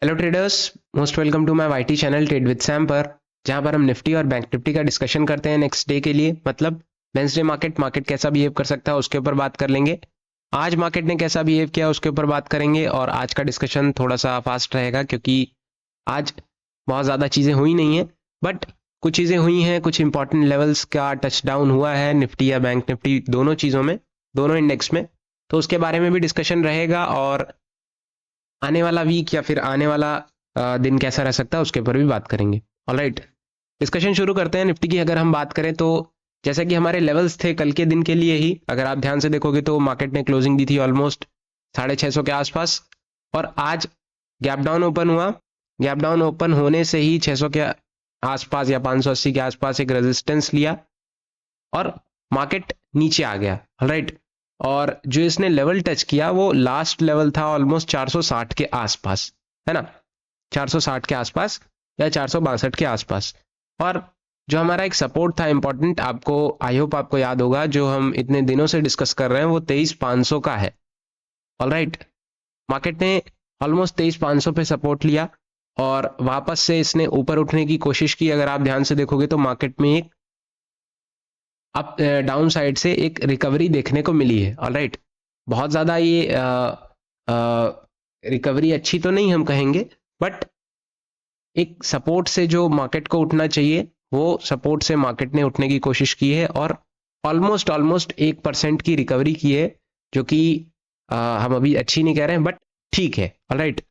Hello traders, most welcome to my YT channel trade with Sam पर, जहां पर हम निफ्टी और बैंक निफ्टी का डिस्कशन करते हैं नेक्स्ट डे के लिए। मतलब वेंसडे मार्केट कैसा बिहेव कर सकता है उसके ऊपर बात कर लेंगे। आज मार्केट ने कैसा बिहेव किया उसके ऊपर बात करेंगे। और आज का डिस्कशन थोड़ा सा फास्ट रहेगा क्योंकि आज बहुत ज़्यादा चीज़ें हुई नहीं है, बट कुछ चीज़ें हुई हैं। कुछ इंपॉर्टेंट लेवल्स का टच डाउन हुआ है निफ्टी या बैंक निफ्टी, दोनों चीज़ों में, दोनों इंडेक्स में। तो उसके बारे में भी डिस्कशन रहेगा और आने वाला वीक या फिर आने वाला दिन कैसा रह सकता है उसके ऊपर भी बात करेंगे। ऑलराइट, डिस्कशन शुरू करते हैं। निफ्टी की अगर हम बात करें तो जैसे कि हमारे लेवल्स थे कल के दिन के लिए ही, अगर आप ध्यान से देखोगे तो मार्केट ने क्लोजिंग दी थी ऑलमोस्ट 650 के आसपास, और आज गैप डाउन ओपन हुआ। गैप डाउन ओपन होने से ही 600 के आसपास या 580 के आसपास एक रेजिस्टेंस लिया और मार्केट नीचे आ गया। ऑलराइट, और जो इसने लेवल टच किया वो लास्ट लेवल था ऑलमोस्ट 460 के आसपास, है ना, 460 के आसपास या 462 के आसपास। और जो हमारा एक सपोर्ट था इंपॉर्टेंट, आपको आई होप आपको याद होगा, जो हम इतने दिनों से डिस्कस कर रहे हैं, वो 23,500 का है। ऑलराइट, मार्केट ने ऑलमोस्ट 23,500 पे सपोर्ट लिया और वापस से इसने ऊपर उठने की कोशिश की। अगर आप ध्यान से देखोगे तो मार्केट में एक अप डाउन साइड से एक रिकवरी देखने को मिली है। ऑलराइट, बहुत ज़्यादा ये रिकवरी अच्छी तो नहीं हम कहेंगे, बट एक सपोर्ट से जो मार्केट को उठना चाहिए वो सपोर्ट से मार्केट ने उठने की कोशिश की है और ऑलमोस्ट 1% की रिकवरी की है, जो कि हम अभी अच्छी नहीं कह रहे हैं, बट ठीक है। ऑलराइट,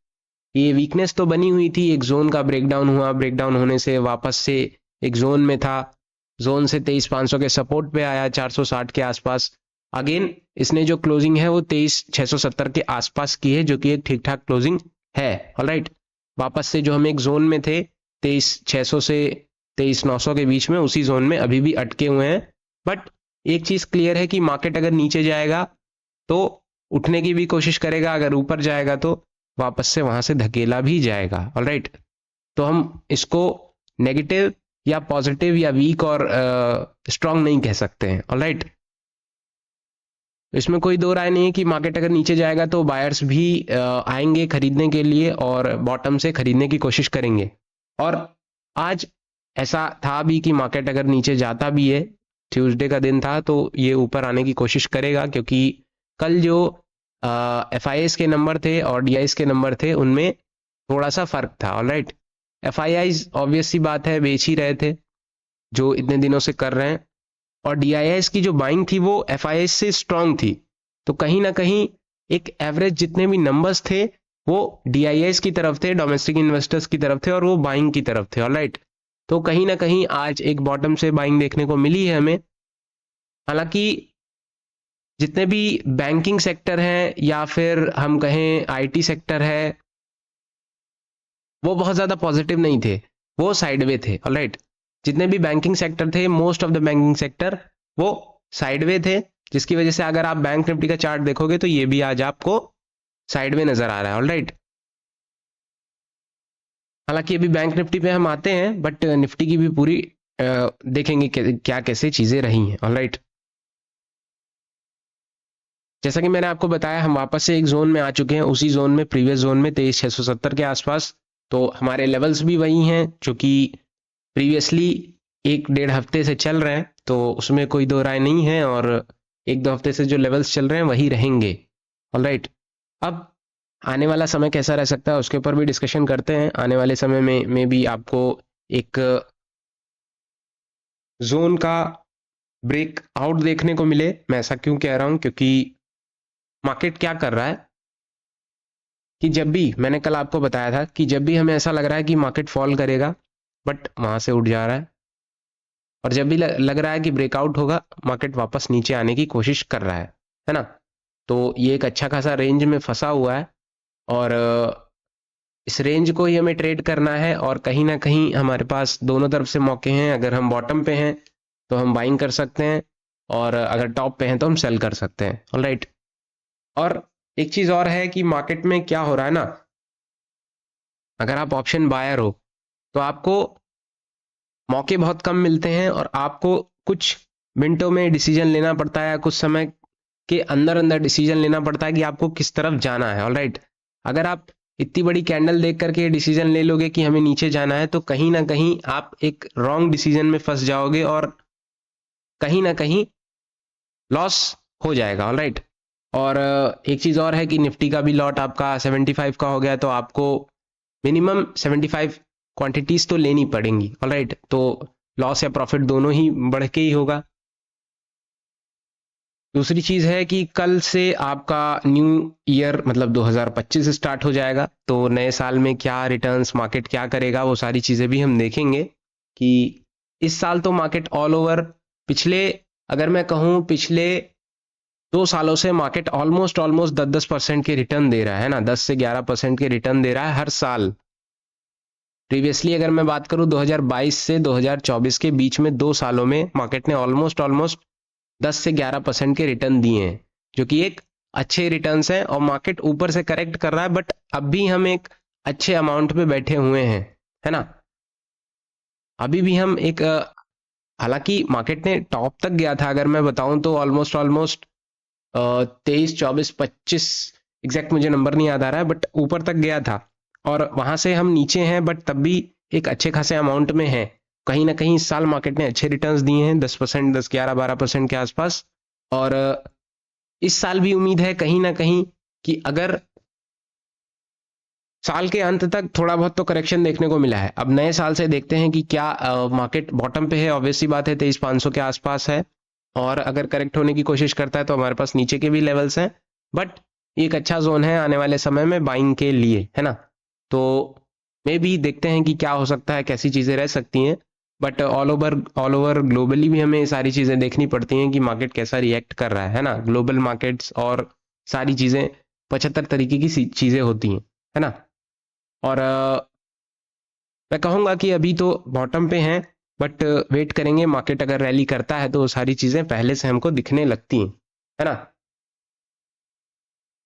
ये वीकनेस तो बनी हुई थी, एक जोन का ब्रेकडाउन हुआ, ब्रेकडाउन होने से वापस से एक जोन में था, जोन से 23,500 के सपोर्ट पे आया 460 के आसपास। अगेन इसने जो क्लोजिंग है वो 23,670 के आसपास की है, जो कि एक ठीक ठाक क्लोजिंग है। ऑलराइट, वापस से जो हम एक जोन में थे 23,600 से 23,900 के बीच में, उसी जोन में अभी भी अटके हुए हैं। बट एक चीज क्लियर है कि मार्केट अगर नीचे जाएगा तो उठने की भी कोशिश करेगा, अगर ऊपर जाएगा तो वापस से वहां से धकेला भी जाएगा। ऑलराइट, तो हम इसको नेगेटिव या पॉजिटिव या वीक और स्ट्रांग नहीं कह सकते हैं। ऑलराइट, इसमें कोई दो राय नहीं है कि मार्केट अगर नीचे जाएगा तो बायर्स भी आएंगे खरीदने के लिए और बॉटम से खरीदने की कोशिश करेंगे। और आज ऐसा था भी कि मार्केट अगर नीचे जाता भी है, ट्यूसडे का दिन था, तो ये ऊपर आने की कोशिश करेगा, क्योंकि कल जो FIIs के नंबर थे और DIs के नंबर थे उनमें थोड़ा सा फर्क था। ऑलराइट, FIIs ऑब्वियस सी बात है बेच ही रहे थे जो इतने दिनों से कर रहे हैं, और DIs की जो बाइंग थी वो FIIs से स्ट्रांग थी। तो कहीं ना कहीं एक एवरेज जितने भी नंबर्स थे वो DIs की तरफ थे, डोमेस्टिक इन्वेस्टर्स की तरफ थे, और वो बाइंग की तरफ थे। ऑलराइट, तो कहीं ना कहीं आज एक बॉटम से बाइंग देखने को मिली है हमें। हालांकि जितने भी बैंकिंग सेक्टर हैं या फिर हम कहें IT सेक्टर है, वो बहुत ज़्यादा पॉजिटिव नहीं थे, वो साइडवे थे। ऑलराइट, जितने भी बैंकिंग सेक्टर थे, most of the banking sector वो साइडवे थे, जिसकी वजह से अगर आप बैंक निफ्टी का चार्ट देखोगे तो ये भी आज आपको साइडवे नजर आ रहा है। ऑलराइट, हालांकि अभी बैंक निफ्टी पे हम आते हैं, बट निफ्टी की भी पूरी देखेंगे क्या कैसे चीजें रही हैं। ऑलराइट, जैसा कि मैंने आपको बताया, हम वापस से एक जोन में आ चुके हैं, उसी जोन में, प्रीवियस जोन में 23,670 के आसपास। तो हमारे लेवल्स भी वही हैं जो कि प्रीवियसली 1-1.5 हफ्ते से चल रहे हैं, तो उसमें कोई दो राय नहीं है, और 1-2 हफ्ते से जो लेवल्स चल रहे हैं वही रहेंगे। ऑलराइट, अब आने वाला समय कैसा रह सकता है उसके ऊपर भी डिस्कशन करते हैं। आने वाले समय में भी आपको एक जोन का ब्रेक आउट देखने को मिले। मैं ऐसा क्यों कह रहा हूं, क्योंकि मार्केट क्या कर रहा है कि जब भी, मैंने कल आपको बताया था कि जब भी हमें ऐसा लग रहा है कि मार्केट फॉल करेगा, बट वहां से उठ जा रहा है, और जब भी लग रहा है कि ब्रेकआउट होगा, मार्केट वापस नीचे आने की कोशिश कर रहा है ना। तो ये एक अच्छा खासा रेंज में फंसा हुआ है, और इस रेंज को ही हमें ट्रेड करना है, और कहीं ना कहीं हमारे पास दोनों तरफ से मौके हैं। अगर हम बॉटम पे हैं तो हम बाइंग कर सकते हैं, और अगर टॉप पे हैं तो हम सेल कर सकते हैं। ऑलराइट, और एक चीज और है कि मार्केट में क्या हो रहा है ना, अगर आप ऑप्शन बायर हो तो आपको मौके बहुत कम मिलते हैं, और आपको कुछ मिनटों में डिसीजन लेना पड़ता है, कुछ समय के अंदर अंदर डिसीजन लेना पड़ता है कि आपको किस तरफ जाना है। ऑलराइट, अगर आप इतनी बड़ी कैंडल देख करके डिसीजन ले लोगे कि हमें नीचे जाना है, तो कहीं ना कहीं आप एक रॉन्ग डिसीजन में फंस जाओगे और कहीं ना कहीं लॉस हो जाएगा। ऑलराइट। और एक चीज और है कि निफ्टी का भी लॉट आपका 75 का हो गया, तो आपको मिनिमम 75 क्वांटिटीज तो लेनी पड़ेंगी। ऑलराइट। तो लॉस या प्रॉफिट दोनों ही बढ़ के ही होगा। दूसरी चीज है कि कल से आपका न्यू ईयर मतलब 2025 स्टार्ट हो जाएगा, तो नए साल में क्या रिटर्न्स, मार्केट क्या करेगा, वो सारी चीजें भी हम देखेंगे कि इस साल तो मार्केट ऑल ओवर अगर मैं कहूं पिछले 2 सालों से मार्केट ऑलमोस्ट 10% के रिटर्न दे रहा है ना, 10 से 11% के रिटर्न दे रहा है हर साल। प्रीवियसली अगर मैं बात करूं 2022 से 2024 के बीच में 2 सालों में मार्केट ने ऑलमोस्ट 10 से 11% के रिटर्न दिए हैं, जो कि एक अच्छे रिटर्न्स हैं। और मार्केट ऊपर से करेक्ट कर रहा है, बट अब भी हम एक अच्छे अमाउंट पे बैठे हुए हैं, है ना। अभी भी हम एक हालांकि मार्केट ने टॉप तक गया था, अगर मैं बताऊं तो ऑलमोस्ट 23, 24, 25 एग्जैक्ट मुझे नंबर नहीं याद आ रहा है, बट ऊपर तक गया था। और वहां से हम नीचे हैं, बट तब भी एक अच्छे खासे अमाउंट में है। कहीं ना कहीं इस साल मार्केट ने अच्छे रिटर्न्स दिए हैं, 10%, 10, 11, 12% के आसपास। और इस साल भी उम्मीद है कहीं ना कहीं कि अगर साल के अंत तक थोड़ा बहुत तो करेक्शन देखने को मिला है, अब नए साल से देखते हैं कि क्या मार्केट बॉटम पे है। ऑब्वियसली बात है 23,500 के आसपास है, और अगर करेक्ट होने की कोशिश करता है तो हमारे पास नीचे के भी लेवल्स हैं, बट एक अच्छा जोन है आने वाले समय में बाइंग के लिए, है ना। तो मे भी देखते हैं कि क्या हो सकता है, कैसी चीजें रह सकती हैं। बट ऑल ओवर ग्लोबली भी हमें सारी चीजें देखनी पड़ती हैं कि मार्केट कैसा रिएक्ट कर रहा है ना। ग्लोबल मार्केट्स और सारी चीजें 75 तरीके की चीजें होती हैं, है ना। और मैं कहूंगा कि अभी तो बॉटम पे हैं, बट वेट करेंगे, मार्केट अगर रैली करता है तो वो सारी चीजें पहले से हमको दिखने लगती हैं, है ना।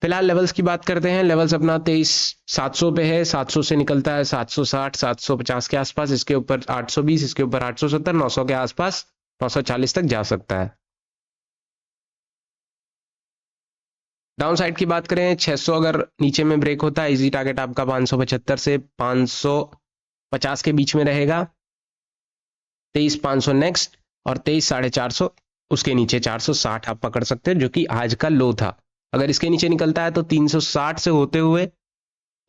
फिलहाल लेवल्स की बात करते हैं। लेवल्स अपना 23,700 पे है, 700 से निकलता है 760, 750 के आसपास, इसके ऊपर 820, इसके ऊपर 870, 900 के आसपास 940 तक जा सकता है। डाउन साइड की बात करें 600 अगर नीचे में ब्रेक होता है, इजी टारगेट आपका 575 से 550 के बीच में रहेगा। 23,500 नेक्स्ट, और 23,450 उसके नीचे 460 आप पकड़ सकते हैं, जो कि आज का लो था। अगर इसके नीचे निकलता है तो 360 से होते हुए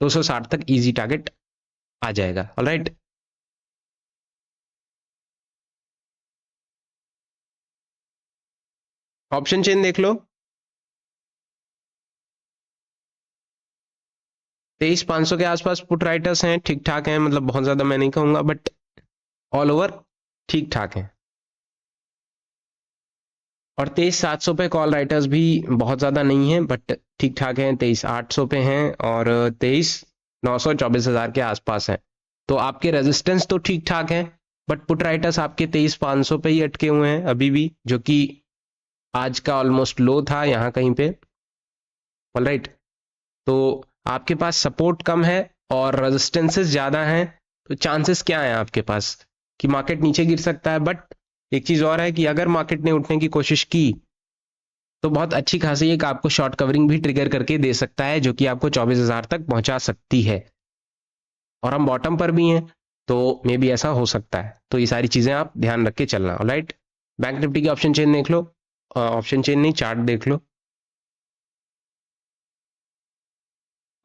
260 तक इजी टारगेट आ जाएगा। ऑलराइट। ऑप्शन चेन देख लो, 23,500 के आसपास पुट राइटर्स हैं, ठीक ठाक हैं, मतलब बहुत ज्यादा मैं नहीं कहूंगा, बट ऑल ओवर ठीक ठाक हैं। और 23,700 पे कॉल राइटर्स भी बहुत ज्यादा नहीं है, बट ठीक ठाक हैं। 23,800 पे हैं, और 23,900, 24,000 के आसपास हैं। तो आपके रेजिस्टेंस तो ठीक ठाक हैं, बट पुट राइटर्स आपके 23,500 पे ही अटके हुए हैं अभी भी, जो कि आज का ऑलमोस्ट लो था यहाँ कहीं पे। ऑलराइट। तो आपके पास सपोर्ट कम है और रेजिस्टेंसेस ज्यादा हैं, तो चांसेस क्या है आपके पास कि मार्केट नीचे गिर सकता है। बट एक चीज और है कि अगर मार्केट ने उठने की कोशिश की तो बहुत अच्छी खासी एक आपको शॉर्ट कवरिंग भी ट्रिगर करके दे सकता है, जो कि आपको 24,000 तक पहुंचा सकती है। और हम बॉटम पर भी हैं, तो मे भी ऐसा हो सकता है। तो ये सारी चीजें आप ध्यान रख के चलना। ऑलराइट। बैंक निफ्टी की ऑप्शन चेन देख लो, ऑप्शन चेन नहीं, चार्ट देख लो।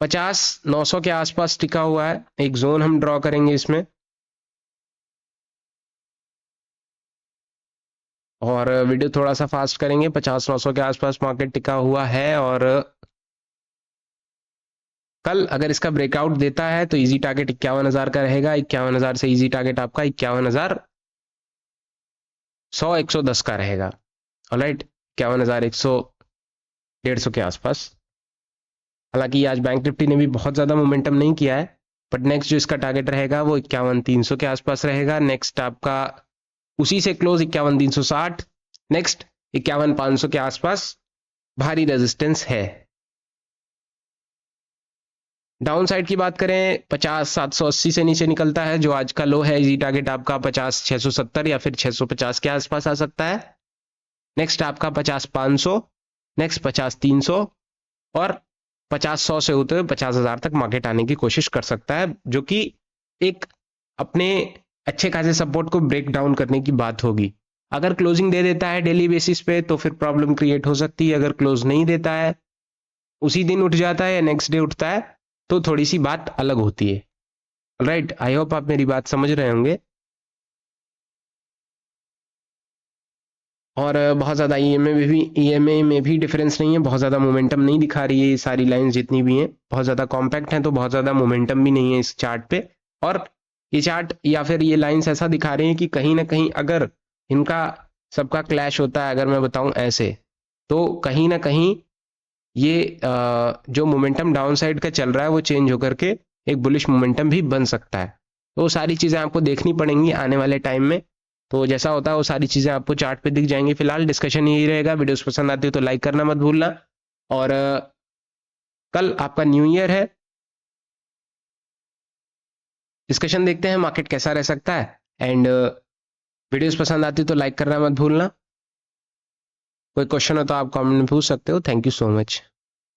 50,900 के आसपास टिका हुआ है, एक जोन हम ड्रॉ करेंगे इसमें। और वीडियो थोड़ा सा फास्ट करेंगे। 50,900 के आसपास मार्केट टिका हुआ है, और कल अगर इसका ब्रेकआउट देता है तो इजी टारगेट 51,000 का रहेगा। 51,000 से इजी टारगेट आपका 51,100, 110 का रहेगा। ऑलराइट। 51,100, 150 के आसपास। हालांकि आज बैंक निफ्टी ने भी बहुत ज्यादा मोमेंटम नहीं किया है, बट नेक्स्ट जो इसका टारगेट रहेगा वो 51,300 के आसपास रहेगा। नेक्स्ट आपका उसी से क्लोज 51,360, नेक्स्ट 51,500 के आसपास भारी रेजिस्टेंस है। डाउन साइड की बात करें 50,780 से नीचे निकलता है, जो आज का लो है, इजी टारगेट आपका 50,670 या फिर 650 के आसपास आ सकता है। नेक्स्ट आपका 50,500, नेक्स्ट 50,300 और 50-100 से होते हुए 50,000 तक मार्केट आने की कोशिश कर सकता है, जो कि एक अपने अच्छे खासे सपोर्ट को ब्रेक डाउन करने की बात होगी। अगर क्लोजिंग दे देता है डेली बेसिस पे तो फिर प्रॉब्लम क्रिएट हो सकती है। अगर क्लोज नहीं देता है, उसी दिन उठ जाता है या नेक्स्ट डे उठता है, तो थोड़ी सी बात अलग होती है। राइट, आई होप आप मेरी बात समझ रहे होंगे। और बहुत ज़्यादा ईएमए में भी डिफरेंस नहीं है, बहुत ज़्यादा मोमेंटम नहीं दिखा रही है ये सारी लाइंस जितनी भी हैं, बहुत ज़्यादा कॉम्पैक्ट हैं, तो बहुत ज़्यादा मोमेंटम भी नहीं है इस चार्ट पे। और ये चार्ट या फिर ये लाइंस ऐसा दिखा रहे हैं कि कहीं ना कहीं अगर इनका सबका क्लैश होता है, अगर मैं बताऊं ऐसे, तो कहीं ना कहीं ये जो मोमेंटम डाउन साइड का चल रहा है वो चेंज होकर के एक बुलिश मोमेंटम भी बन सकता है। तो वो सारी चीज़ें आपको देखनी पड़ेंगी आने वाले टाइम में। तो जैसा होता है वो सारी चीज़ें आपको चार्ट पे दिख जाएंगी। फिलहाल डिस्कशन यही रहेगा। वीडियोस पसंद आती हो तो लाइक करना मत भूलना। और कल आपका न्यू ईयर है। डिस्कशन देखते हैं मार्केट कैसा रह सकता है। एंड वीडियोस पसंद आती हो तो लाइक करना मत भूलना। कोई क्वेश्चन हो तो आप कमेंट में पूछ सकते हो। Thank you so much.